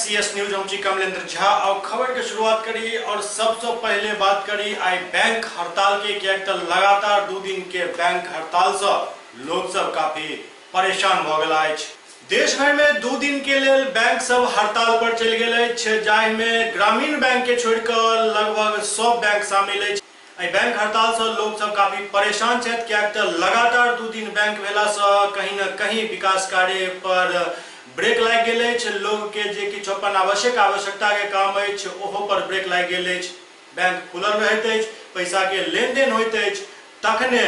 CS news हम कमलेंद्र झा और खबर के शुरुआत करी और सबसे पहले बात करी आई बैंक हड़ताल के क्या लगातार 2 दिन के बैंक हड़ताल से लोग सब काफी परेशान भ गेल। देश भर में 2 दिन के लिए बैंक सब हड़ताल पर चल गए, जाहि में ग्रामीण बैंक के छोड़कर लगभग सब बैंक शामिल है। बैंक हड़ताल से लोग सब काफी परेशान छथि, क्या लगातार 2 दिन बैंक भेला से कहीं न कहीं विकास कार्य पर ब्रेक लग गए। लोग के जे किछु अपन आवश्यकता के काम ओहो पर ब्रेक लग गए। बैंक खुलल रहैत अछि, पैसा के लेन देन होइत अछि, तखने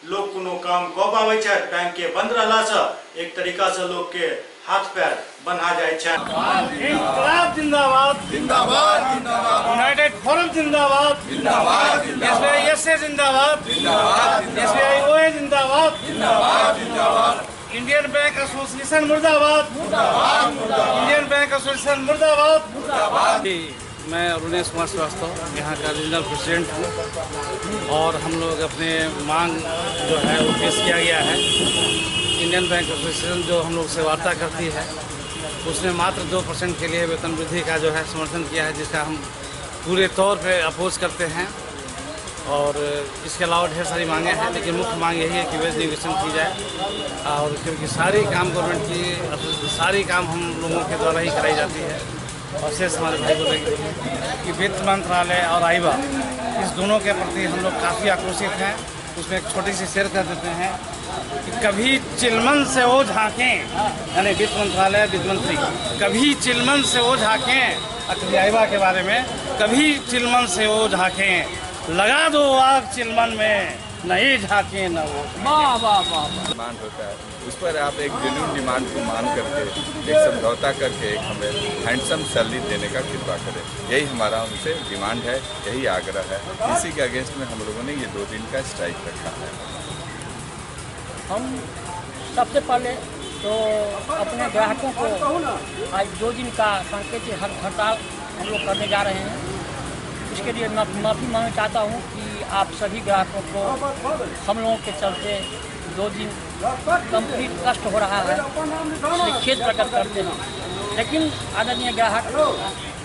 लोग कोनो काम कऽ पाबै छथि। बैंक के बंद रहला से एक तरीका से लोग के हाथ पैर बन्हा जाय छै। इंकलाब जिंदाबाद जिंदाबाद जिंदाबाद, यूनाइटेड फोरम जिंदाबाद जिंदाबाद जिंदाबाद, एसए जिंदाबाद जिंदाबाद, एसबीआई जिंदाबाद जिंदाबाद जिंदाबाद, इंडियन बैंक एसोसिएशन मुर्दाबाद मुर्दाबाद मुर्दाबाद, इंडियन बैंक एसोसिएशन मुर्दाबाद मुर्दाबाद। मैं अरुणेश कुमार श्रीवास्तव यहाँ का रीजनल प्रेसिडेंट हूँ और हम लोग अपने मांग जो है वो पेश किया गया है। इंडियन बैंक एसोसिएशन जो हम लोग से वार्ता करती है उसने मात्र 2% के लिए वेतन वृद्धि का जो है समर्थन किया है, जिसका हम पूरे तौर पे अपोज करते हैं। और इसके अलावा ढेर सारी मांगें हैं, लेकिन मुख्य मांग यही है कि वेज निगोशिएशन की जाए। और क्योंकि सारी काम गवर्नमेंट की सारी काम हम लोगों के द्वारा ही कराई जाती है। और शेष हमारे भाई बोलेंगे कि वित्त मंत्रालय और आईबा इस दोनों के प्रति हम लोग काफ़ी आक्रोशित हैं। उसमें एक छोटी सी शेयर कर देते हैं कि कभी चिलमन से वो झांकें, यानी वित्त मंत्रालय वित्त मंत्री कभी चिलमन से वो झांकें, कभी आईबा के बारे में कभी चिलमन से वो झांकें, लगा दो आग चिलमन में नहीं झांके न वो। वाह वाह वाह। डिमांड होता है उस पर आप एक जेन्युइन डिमांड को मान करके एक समझौता करके एक हमें हैंडसम सैलरी देने का कृपा करें, यही हमारा उनसे डिमांड है, यही आग्रह है। इसी के अगेंस्ट में हम लोगों ने ये 2 दिन का स्ट्राइक रखा है। हम सबसे पहले तो अपने ग्राहकों को आज 2 दिन का सांकेतिक हड़ताल हम लोग करने जा रहे हैं। इसके लिए माफ़ी मांगना चाहता हूँ कि आप सभी ग्राहकों को हम लोगों के चलते 2 दिन कंप्लीट कष्ट हो रहा है, इसलिए खेद प्रकट करते हैं। लेकिन आदरणीय ग्राहक,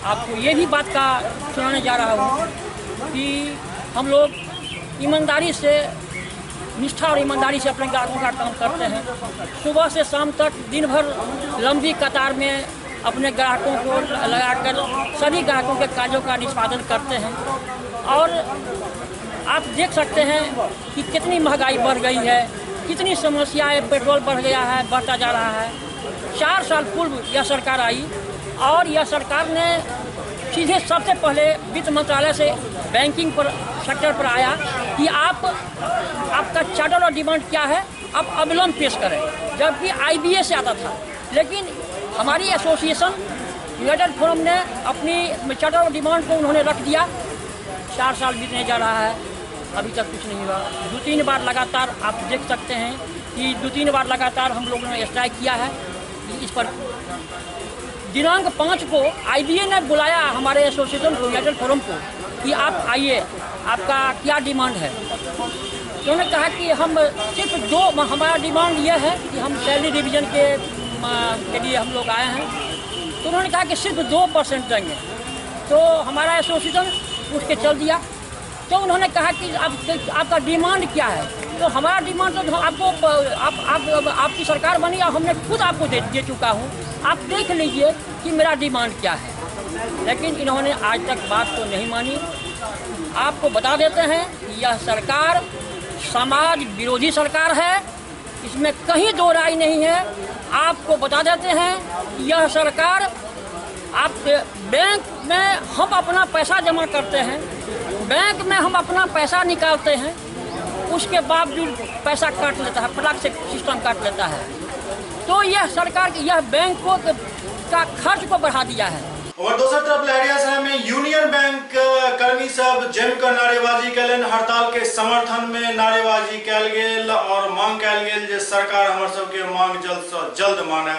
आपको ये भी बात का सुनाने जा रहा हूँ कि हम लोग ईमानदारी से, निष्ठा और ईमानदारी से अपने ग्राहकों का काम करते हैं। सुबह से शाम तक दिन भर लंबी कतार में अपने ग्राहकों को लगाकर सभी ग्राहकों के कार्यों का निष्पादन करते हैं। और आप देख सकते हैं कि कितनी महंगाई बढ़ गई है, कितनी समस्याएं, पेट्रोल बढ़ गया है, बढ़ता जा रहा है। 4 साल पूर्व यह सरकार आई और यह सरकार ने सीधे सबसे पहले वित्त मंत्रालय से बैंकिंग पर सेक्टर पर आया कि आपका चार्टर और डिमांड क्या है, आप अविलंब पेश करें, जबकि IBA से आता था। लेकिन हमारी एसोसिएशन यूनाइटेड फोरम ने अपनी चार्टर और डिमांड को उन्होंने रख दिया। 4 साल बीतने जा रहा है, अभी तक कुछ नहीं हुआ। 2-3 बार लगातार आप देख सकते हैं कि 2-3 बार लगातार हम लोगों ने स्ट्राइक किया है। इस पर दिनांक 5 को IBA ने बुलाया हमारे एसोसिएशन यूनाइटेड फोरम को कि आप आइए, आपका क्या डिमांड है। उन्होंने कहा कि हम सिर्फ 2, हमारा डिमांड यह है कि हम सैलरी रिविजन के लिए हम लोग आए हैं। तो उन्होंने कहा कि सिर्फ 2% देंगे। तो हमारा एसोसिएशन उठ के चल दिया। तो उन्होंने कहा कि आपका डिमांड क्या है। तो हमारा डिमांड तो आपको आपकी सरकार बनी और हमने खुद आपको दे चुका हूँ, आप देख लीजिए कि मेरा डिमांड क्या है। लेकिन इन्होंने आज तक बात को नहीं मानी। आपको बता देते हैं यह सरकार समाज विरोधी सरकार है, इसमें कहीं 2 राय नहीं है। आपको बता देते हैं यह सरकार, आप बैंक में हम अपना पैसा जमा करते हैं, बैंक में हम अपना पैसा निकालते हैं, उसके बावजूद पैसा काट लेता है, प्लग से सिस्टम काट लेता है। तो यह सरकार यह बैंकों का खर्च को बढ़ा दिया है। और दूसरी तरफ लहरियासराय में यूनियन बैंक कर्मी सब जमकर नारेबाजी कलन। हड़ताल के समर्थन में नारेबाजी कल गेल और मांग कल गेल जे सरकार हमर सबके मांग जल्द से जल्द माने।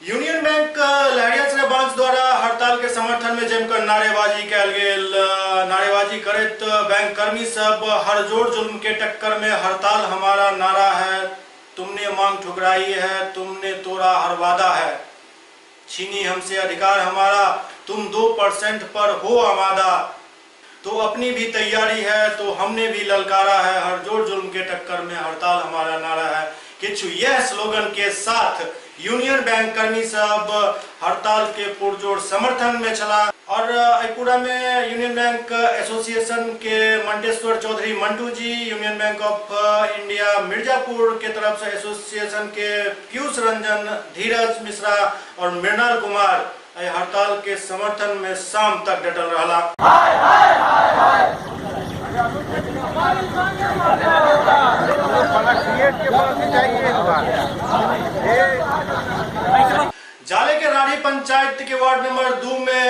यूनियन बैंक लहरियासराय ब्रांच द्वारा हड़ताल के समर्थन में जमकर नारेबाजी कल गेल। नारेबाजी करत बैंक कर्मी सब हर जोड़ जुल्म के टक्कर में हड़ताल हमारा नारा है, तुमने मांग ठुकराई है, तुमने तोड़ा हर वादा है। छीनी हमसे अधिकार हमारा, तुम 2% पर हो आमादा। तो अपनी भी तैयारी है, तो हमने भी ललकारा है, हर जोर जुल्म के टक्कर में हड़ताल हमारा नारा है। किछु यह स्लोगन के साथ यूनियन बैंक कर्मी सब हड़ताल के पुरजोर समर्थन में चला। और पूरा में यूनियन बैंक एसोसिएशन के Manteshwar Chaudhary Mantu ji, union bank of India Mirzapur के तरफ से एसोसिएशन के पीयूष रंजन, धीरज मिश्रा और मृणाल कुमार हड़ताल के समर्थन में शाम तक डटल रहा। जाले के रानी पंचायत के वार्ड नंबर 2 में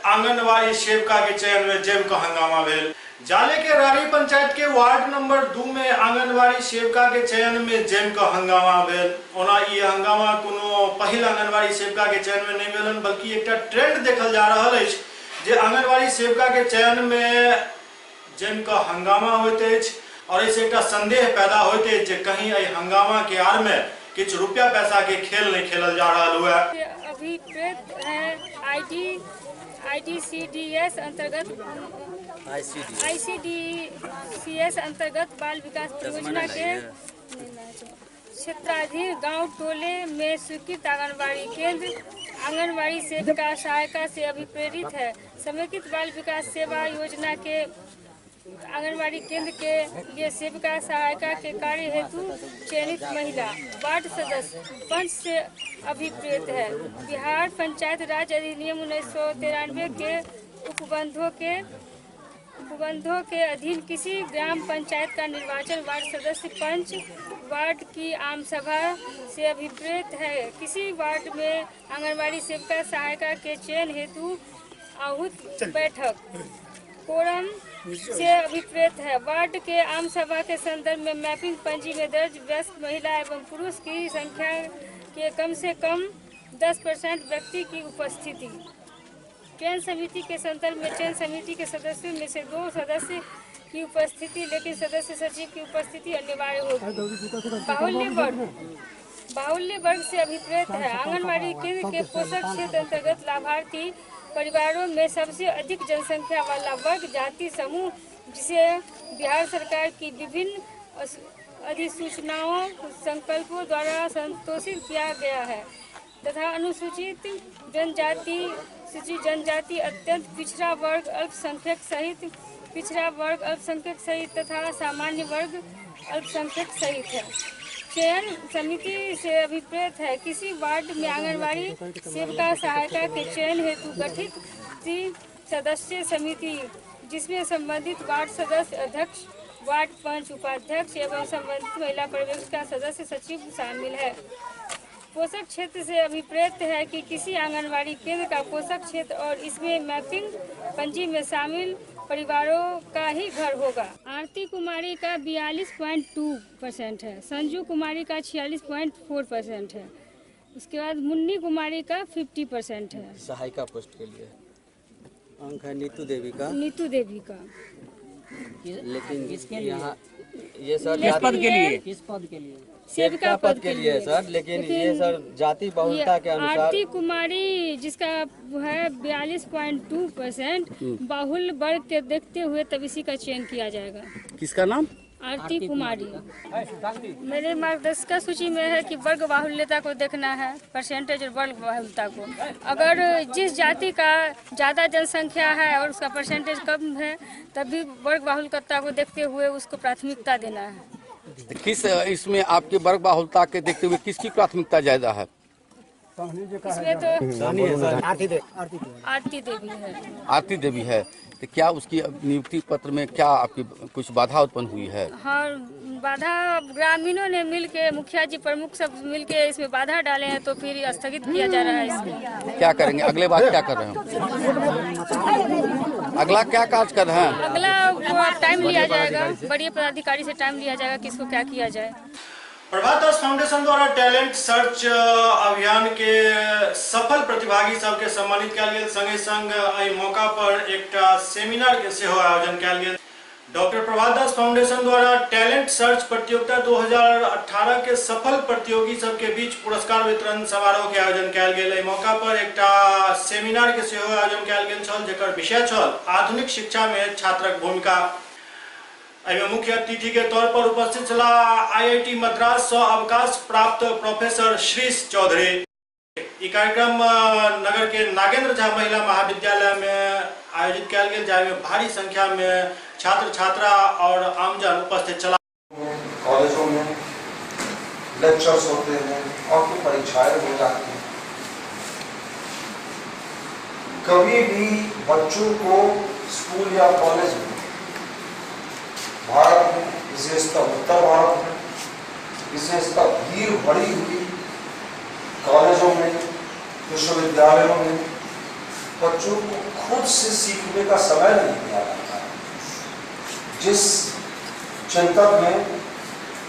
आंगनबाड़ी सेविका के चयन में जम का हंगामा भेल। जाले के रानी पंचायत के वार्ड नंबर 2 में आंगनबाड़ी सेविका के चयन में जम का हंगामा भेल। ओना ये हंगामा कोनो पहिल आंगनबाड़ी सेविका के चयन में नहीं भेलन, बल्कि एक ट्रेंड देखल जा रहा है जे आंगनबाड़ी सेविका के चयन में जम का हंगामा होते और इसे एक संदेह पैदा होते जे कहीं आई हंगामा के आड़ में कुछ रुपया पैसा के खेल नहीं खेलल जा रहा है। अभी है ICDS अंतर्गत ICDCS अंतर्गत बाल विकास परियोजना के क्षेत्राधीन गांव टोले में स्वीकृत आंगनबाड़ी केंद्र आंगनबाड़ी सेविका सहायिका से अभिप्रेरित है। समेकित बाल विकास सेवा योजना के आंगनबाड़ी केंद्र के लिए सेविका सहायिका के कार्य हेतु चयनित महिला वार्ड सदस्य पंच से अभिप्रेत है। बिहार पंचायत राज अधिनियम 1993 के उपबंधों के अधीन किसी ग्राम पंचायत का निर्वाचन वार्ड सदस्य पंच वार्ड की आम सभा से अभिप्रेत है। किसी वार्ड में आंगनबाड़ी सेविका सहायिका के चयन हेतु आहूत बैठक कोरम से अभिप्रेत है। वार्ड के आम सभा के संदर्भ में मैपिंग पंजी में दर्ज वयस्क महिला एवं पुरुष की संख्या के कम से कम 10% व्यक्ति की उपस्थिति। चयन समिति के संदर्भ में चयन समिति के सदस्यों में से 2 सदस्य की उपस्थिति, लेकिन सदस्य सचिव की उपस्थिति अनिवार्य होगी। बाहुल्य वर्ग से अभिप्रेत है। आंगनबाड़ी केंद्र के पोषक क्षेत्र अंतर्गत लाभार्थी परिवारों में सबसे अधिक जनसंख्या वाला वर्ग जाति समूह, जिसे बिहार सरकार की विभिन्न अधिसूचनाओं संकल्पों द्वारा संतोषित किया गया है, तथा अनुसूचित जनजाति अत्यंत पिछड़ा वर्ग अल्पसंख्यक सहित तथा सामान्य वर्ग अल्पसंख्यक सहित है। चयन समिति से अभिप्रेत है। किसी वार्ड में आंगनबाड़ी सेविका सहायिका के चयन हेतु गठित सदस्य समिति, जिसमें संबंधित वार्ड सदस्य, अध्यक्ष, वार्ड पंच, उपाध्यक्ष एवं संबंधित महिला पर्यवेक्षिका सदस्य सचिव शामिल है। पोषक क्षेत्र से अभिप्रेत है कि किसी आंगनबाड़ी केंद्र का पोषक क्षेत्र और इसमें मैपिंग पंजी में शामिल परिवारों का ही घर होगा। आरती कुमारी का 42.2% है, संजू कुमारी का 46.4% है, उसके बाद मुन्नी कुमारी का 50% है। सहायिका पोस्ट के लिए अंक है नीतू देवी का। लेकिन यहाँ ये सर किस पद के लिए सेविका पद के लिए सर, लेकिन ये सर जाति बहुलता के अनुसार आरती कुमारी जिसका है 42.2% बाहुल वर्ग के देखते हुए तब इसी का चयन किया जाएगा। किसका नाम? आरती कुमारी। मेरे मार्गदर्शिका सूची में है कि वर्ग बाहुल्यता को देखना है, परसेंटेज और वर्ग बाहुल्यता को। अगर जिस जाति का ज़्यादा जनसंख्या है और उसका परसेंटेज कम है, तभी वर्ग बाहुल्यता को देखते हुए उसको प्राथमिकता देना है। किस इसमें आपके वर्ग बाहुलता के देखते हुए किसकी प्राथमिकता ज्यादा है? इसमें तो आरती देवी है। तो क्या उसकी नियुक्ति पत्र में क्या आपकी कुछ बाधा उत्पन्न हुई है? हाँ, बाधा ग्रामीणों ने मिलके, मुखिया जी प्रमुख सब मिलके इसमें बाधा डाले हैं, तो फिर स्थगित किया जा रहा है इसको। क्या करेंगे अगले बार? क्या कर रहे हैं? अगला क्या कार्य कर रहे हैं? अगला टाइम लिया जाएगा, बड़े पदाधिकारी से टाइम लिया जाएगा किसको क्या किया जाए। प्रभात फाउंडेशन द्वारा टैलेंट सर्च अभियान के सफल प्रतिभागी सबके सम्मानित कयल गेल। संगे संग एहि मौका पर एकटा सेमिनार के सेहो आयोजन कयल गेल। डॉक्टर प्रभात दास फाउंडेशन द्वारा टैलेंट सर्च प्रतियोगिता 2018 के सफल प्रतियोगी सबके बीच पुरस्कार वितरण समारोह के आयोजन कयल गेल। एहि मौका पर एकटा सेमिनार के सेहो आयोजन कयल गेल छल, जेकर विषय छल आधुनिक शिक्षा में छात्रक भूमिका। एहिमे मुख्य अतिथि के तौर पर उपस्थित छलाह IIT मद्रास से अवकाश प्राप्त प्रोफेसर श्रीश चौधरी। ई कार्यक्रम नगर के नागेंद्र झा महिला महाविद्यालय में आयोजित किया गया, जाहिमे भारी संख्या में छात्र छात्रा और आमजन उपस्थित चला। कॉलेजों में लेक्चर्स होते हैं और फिर परीक्षाएं हो जाती हैं। कभी भी बच्चों को स्कूल या कॉलेज में, भारत में विशेषतः उत्तर भारत में विशेषतः भीड़ भरी हुई कॉलेजों में विश्वविद्यालयों में बच्चों को खुद से सीखने का समय नहीं दिया जाता है। जिस चिंतक ने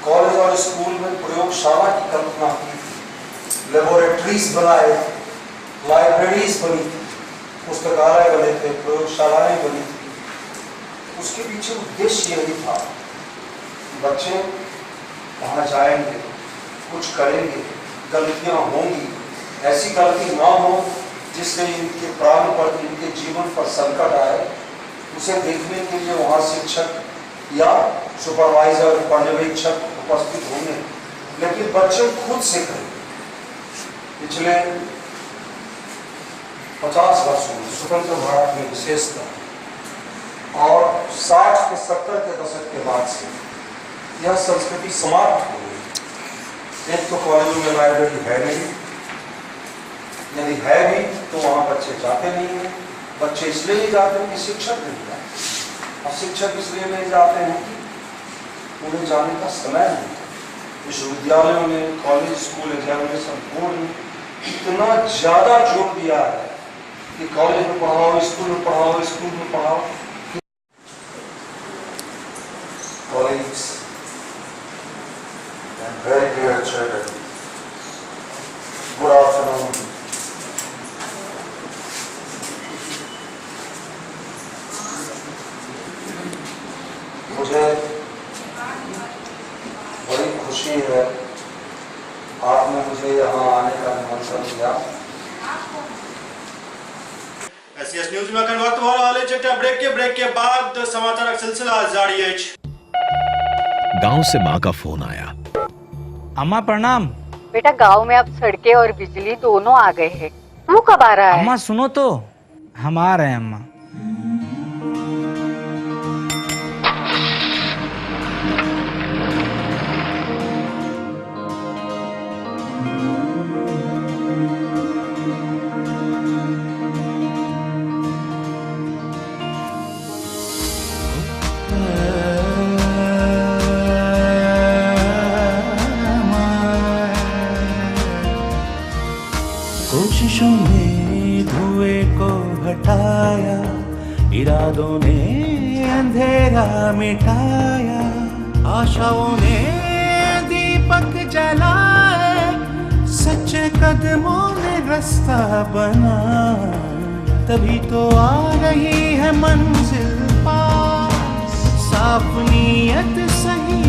कॉलेज और स्कूल में प्रयोगशाला की कल्पना की, लेबोरेटरीज बनाए, लाइब्रेरीज बनी थी, पुस्तकालय बने थे, प्रयोगशालाएं बनी थी, उसके पीछे उद्देश्य यही था कि बच्चे वहाँ जाएंगे, कुछ करेंगे, गलतियाँ होंगी, ऐसी गलती ना हो जिससे इनके प्राण पर, इनके जीवन पर संकट आए। उसे देखने के लिए वहाँ शिक्षक या सुपरवाइजर, पर्यवेक्षक उपस्थित होंगे, लेकिन बच्चे खुद से करेंगे। पिछले 50 वर्षों में स्वतंत्र भारत में विशेषतः और 60 के 70 के दशक के बाद से यह संस्कृति समाप्त हो गई। एक तो कॉलेजों में लाइब्रेरी है नहीं, यदि है भी तो वहाँ बच्चे जाते नहीं हैं। बच्चे इसलिए नहीं जाते हैं कि शिक्षक नहीं जाते, और शिक्षक इसलिए नहीं जाते हैं कि उन्हें जाने का समय नहीं। विश्वविद्यालयों में, कॉलेज, स्कूल एग्जामिनेशन बोर्ड ने इतना ज़्यादा जोर दिया है कि कॉलेज में पढ़ाओ, स्कूल में पढ़ाओ, स्कूल में पढ़ाओ। Colleagues and very dear children, good afternoon. मुझे बड़ी खुशी है आपने मुझे यहाँ आने का निमंत्रण दिया। SES न्यूज में अखन वक्त हो रहा है छठा ब्रेक के बाद समाचार का सिलसिला जारी है। गांव से माँ का फोन आया। अम्मा प्रणाम। बेटा गांव में अब सड़कें और बिजली दोनों आ गए हैं। तू कब आ रहा है? अम्मा सुनो तो, हम आ रहे हैं अम्मा। कोशिशों ने धुएं को हटाया, इरादों ने अंधेरा मिटाया, आशाओं ने दीपक जलाए, सच्चे कदमों ने रास्ता बनाया। तभी तो आ रही है मंजिल पास, साफ नीयत सही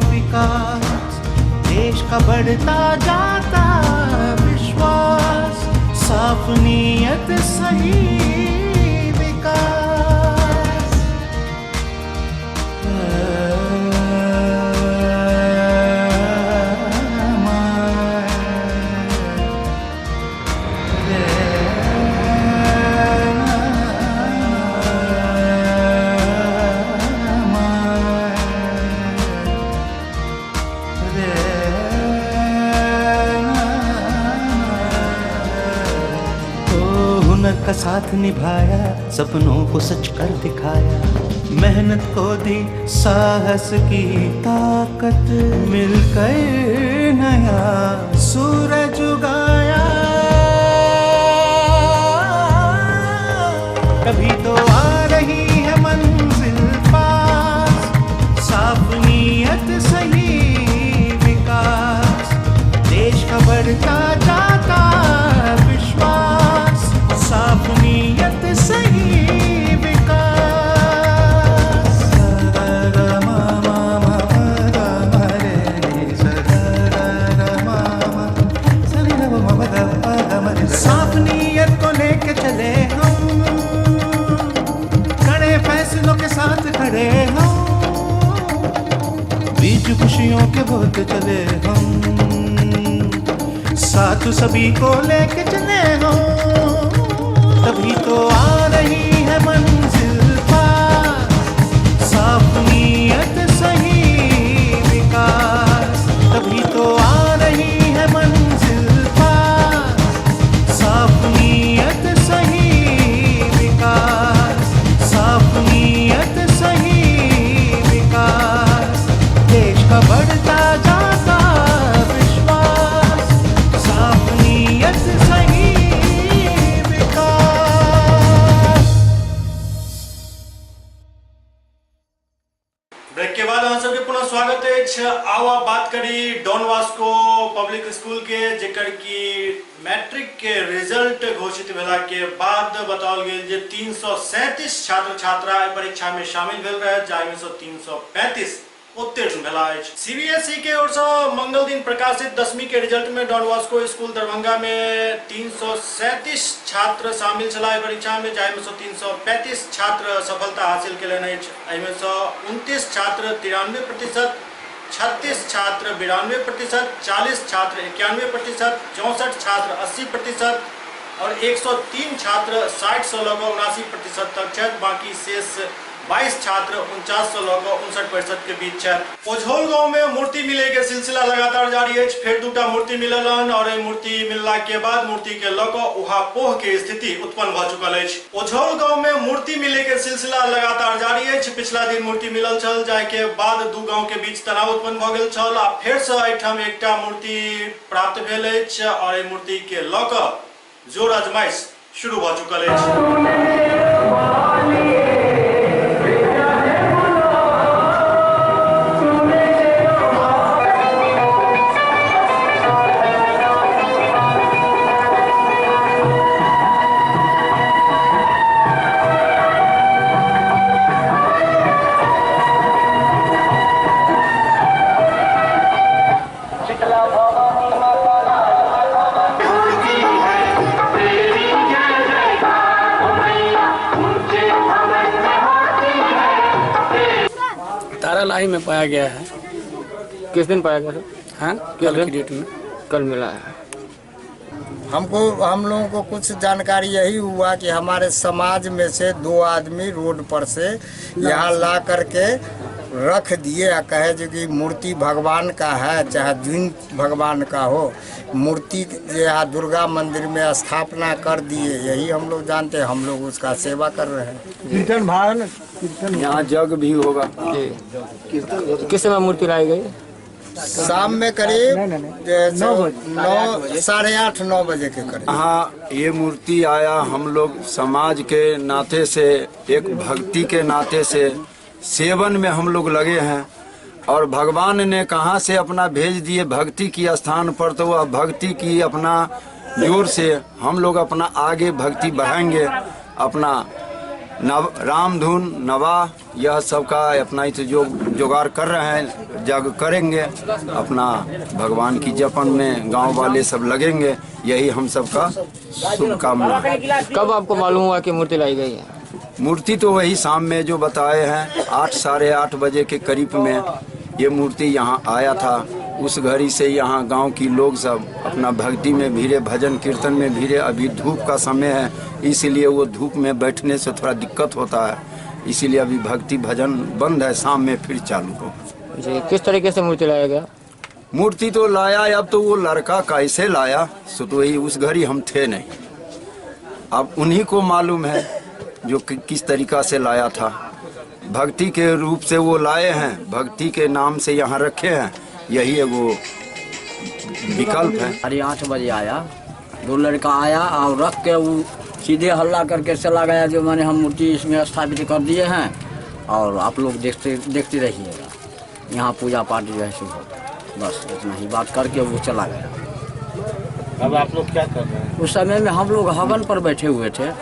विकास, देश का बढ़ता जाता विश्वास, साफ नीयत सही विकास। का साथ निभाया, सपनों को सच कर दिखाया, मेहनत को दी साहस की ताकत, मिलकर नया सूरज उगाया। कभी तो आ रही है मंजिल पास, साफ नीयत सही विकास, देश का बढ़ता जाता विश्वास, साफ नीयत सही विकास। खुशियों के होते चले हम, साथ सभी को लेके चले हम, तभी तो आ रही है मंजिल पास, साफ नीयत सही विकास, तभी तो आ रही है मंजिल पास, साफ नीयत सही विकास, साफ नीयत सही विकास, देश का बढ़ता जाता विश्वास, साफ नीयत सही विकास। ब्रेक के बाद अहाँ सबके पुनः स्वागत है। आवा बात करी डॉन वास्को पब्लिक स्कूल के, जेकर की मैट्रिक के रिजल्ट घोषित भेला के बाद बताओल गेल जे 337 छात्र छात्रा परीक्षा में शामिल भेल रहे, जाहि में से 335 उत्तीर्ण भेला अछि। सीबीएसई के ओर से मंगल दिन प्रकाशित 10वीं के रिजल्ट में डॉन वास्को स्कूल दरभंगा में 337 छात्र शामिल छला परीक्षा में, जाहि में से 335 छात्र सफलता हासिल केलनि अछि। एहि में से 29 छात्र 93%, 36 छात्र 92%, 40 छात्र 91%, 64 छात्र 80% और 103 छात्र 60 से लगभग 79% तक छथि। बाकी शेष 22 छात्र 49 से लगभग 59% के बीच छथि। ओझौल गांव में मूर्ति मिले के सिलसिला लगातार जारी अछि। फिर दूटा मूर्ति मिललन और मूर्ति मिलला के बाद मूर्ति के लऽ कऽ उहापोह के स्थिति उत्पन्न भ चुकल अछि। ओझौल गांव में मूर्ति मिले के सिलसिला लगातार जारी अछि। पिछला दिन मूर्ति मिलल छल, जाय के बाद दू गांव के बीच तनाव उत्पन्न भ गेल छल आ फेर से एहिठाम एकटा मूर्ति प्राप्त भेल अछि और एहि मूर्ति के लऽ कऽ जोर आजमाइश शुरू भ चुकल अछि। तारालाई में पाया गया है। किस दिन पाया गया सर? हाँ, कल की डेट में कल मिला है। हम लोगों को कुछ जानकारी यही हुआ कि हमारे समाज में से 2 आदमी रोड पर से यहाँ ला करके रख दिए, कहे जो कि मूर्ति भगवान का है, चाहे जिन भगवान का हो, मूर्ति यहाँ दुर्गा मंदिर में स्थापना कर दिए। यही हम लोग जानते हैं, हम लोग उसका सेवा कर रहे हैं। कीर्तन भान यहाँ जग भी होगा। किस समय मूर्ति लाई गई? शाम में करीब 8:30-9 बजे के करीब। हाँ, ये मूर्ति आया हम लोग समाज के नाते से, एक भक्ति के नाते से सेवन में हम लोग लगे हैं और भगवान ने कहाँ से अपना भेज दिए भक्ति की स्थान पर, तो वह भक्ति की अपना जोर से हम लोग अपना आगे भक्ति बढ़ाएंगे। अपना राम धुन नवा यह सब का अपना जो जुगाड़ कर रहे हैं, जग करेंगे, अपना भगवान की जपन में गांव वाले सब लगेंगे। यही हम सब का शुभकामना। कब आपको मालूम हुआ कि मूर्ति लाई गई है? मूर्ति तो वही शाम में जो बताए हैं 8 साढ़े 8 बजे के करीब में ये मूर्ति यहाँ आया था। उस घड़ी से यहाँ गांव की लोग सब अपना भक्ति में भीड़े, भजन कीर्तन में भीड़े। अभी धूप का समय है, इसीलिए वो धूप में बैठने से थोड़ा दिक्कत होता है, इसीलिए अभी भक्ति भजन बंद है। शाम में फिर चालू हो। जी, किस तरीके से मूर्ति लाया गया? मूर्ति तो लाया, अब तो वो लड़का कैसे लाया सो तो वही, उस घड़ी हम थे नहीं, अब उन्हीं को मालूम है जो किस तरीका से लाया था। भक्ति के रूप से वो लाए हैं, भक्ति के नाम से यहाँ रखे हैं, यही वो विकल्प है। 8 बजे आया, 2 लड़का आया और रख के वो सीधे हल्ला करके चला गया जो मैंने हम मूर्ति इसमें स्थापित कर दिए हैं और आप लोग देखते रहिएगा, यहाँ पूजा पाठ जो है शुरू होता। बस इतना ही बात करके वो चला गया। अब आप लोग क्या कर रहे हैं? उस समय में हम लोग हवन पर बैठे हुए थे,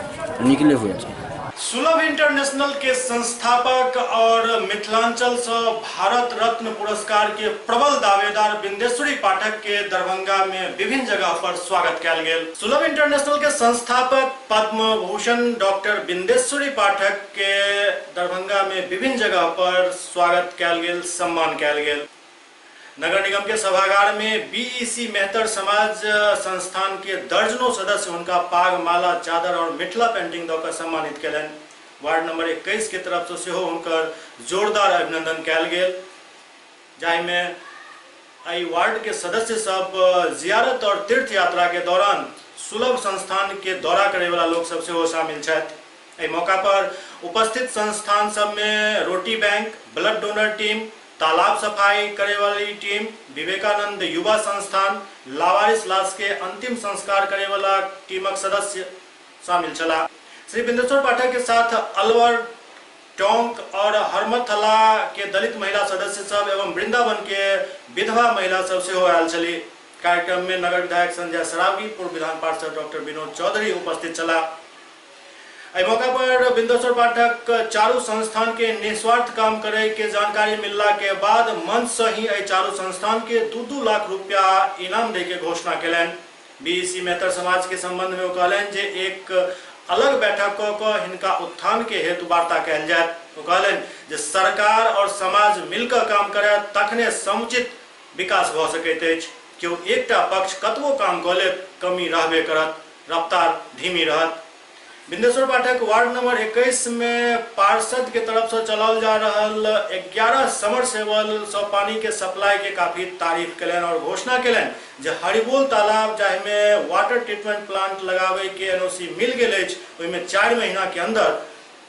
निकले हुए थे। सुलभ इंटरनेशनल के संस्थापक और मिथिलांचल से भारत रत्न पुरस्कार के प्रबल दावेदार बिंदेश्वरी पाठक के दरभंगा में विभिन्न जगह पर स्वागत किया गया। सुलभ इंटरनेशनल के संस्थापक पद्म भूषण डॉक्टर बिंदेश्वरी पाठक के दरभंगा में विभिन्न जगह पर स्वागत किया गया, सम्मान किया गया। नगर निगम के सभागार में बीईसी मेहतर समाज संस्थान के दर्जनों सदस्य उनका पाग, माला, चादर और मिथिला पेंटिंग दऽ कऽ सम्मानित कयलनि। वार्ड नंबर 21 के तरफ से सेहो हुनकर जोरदार अभिनंदन कयल गेल, जाहिमे एहि वार्ड के सदस्य सब जियारत और तीर्थ यात्रा के दौरान सुलभ संस्थान के दौरा करे वाला लोग सब सेहो शामिल छथि। एहि मौका पर उपस्थित संस्थान सब में रोटी बैंक, ब्लड डोनर टीम, तालाब सफाई करे वाली टीम, विवेकानंद युवा संस्थान, लावारिस लाश के अंतिम संस्कार करे वाला टीमक सदस्य शामिल छला। श्री बिंदेश्वर पाठक के साथ अलवर, टोंक और हरमथला के दलित महिला सदस्य सब एवं वृंदावन के विधवा महिला सब सेहो आयल छली। कार्यक्रम में नगर विधायक संजय सरावगी, पूर्व विधान पार्षद डॉक्टर विनोद चौधरी उपस्थित छला। एहि मौका पर बिंदेश्वर पाठक चारू संस्थान के निस्वार्थ काम करे के जानकारी मिलला के बाद मंच से ही एहि चारू संस्थान के 2-2 लाख रुपया इनाम दे के घोषणा कयलनि। बीईसी मेहतर समाज के संबंध में कहलनि जे एक अलग बैठक कऽ हिनका उत्थान के हेतु वार्ता कयल जाय। ओ कहलनि जे सरकार और समाज मिलकर काम करे तखने समुचित विकास भऽ सकैत अछि। केओ एकटा पक्ष कतबो काम कऽ ले कमी रहबे करत, रफ्तार धीमी रहत। बिंदेश्वर पाठक वार्ड नंबर 21 में पार्षद के तरफ से चलाओल जा रहल 11 समरसेबल से पानी के सप्लाई के काफी तारीफ कयलनि और घोषणा कयलनि जे हरिबोल तालाब जाहिमे वाटर ट्रीटमेंट प्लांट लगावे के एनओसी मिल गेल अछि, ओहिमे 4 महीना के अंदर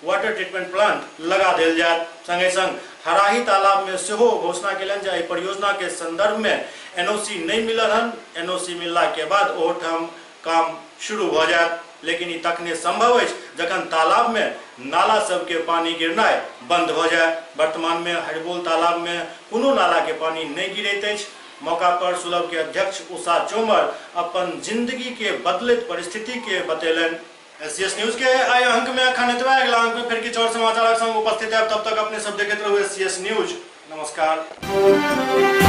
वाटर ट्रीटमेंट प्लांट लगा देल जायत। संगे संग हराही तालाब में सेहो घोषणा कयलनि जे एहि परियोजना के संदर्भ में एनओसी नहीं मिलल हन, एनओसी मिलला के बाद ओठाम काम शुरू भ जायत। लेकिन ई तखने संभव अछि जखन तालाब में नाला सबके पानी गिरनाय बंद भ जाय। वर्तमान में हरिबोल तालाब में कोनो नाला के पानी नहीं गिरैत अछि। मौका पर सुलभ के अध्यक्ष उषा चोमर अपन जिंदगी के बदलैत परिस्थिति के बतेलनि। एससीएस न्यूज के आइ अंक में अखन एतबे, अगिला अंक में फिर किछु और समाचारक संग उपस्थित है। तब तक अपने सब देखैत रहू एससीएस न्यूज। नमस्कार।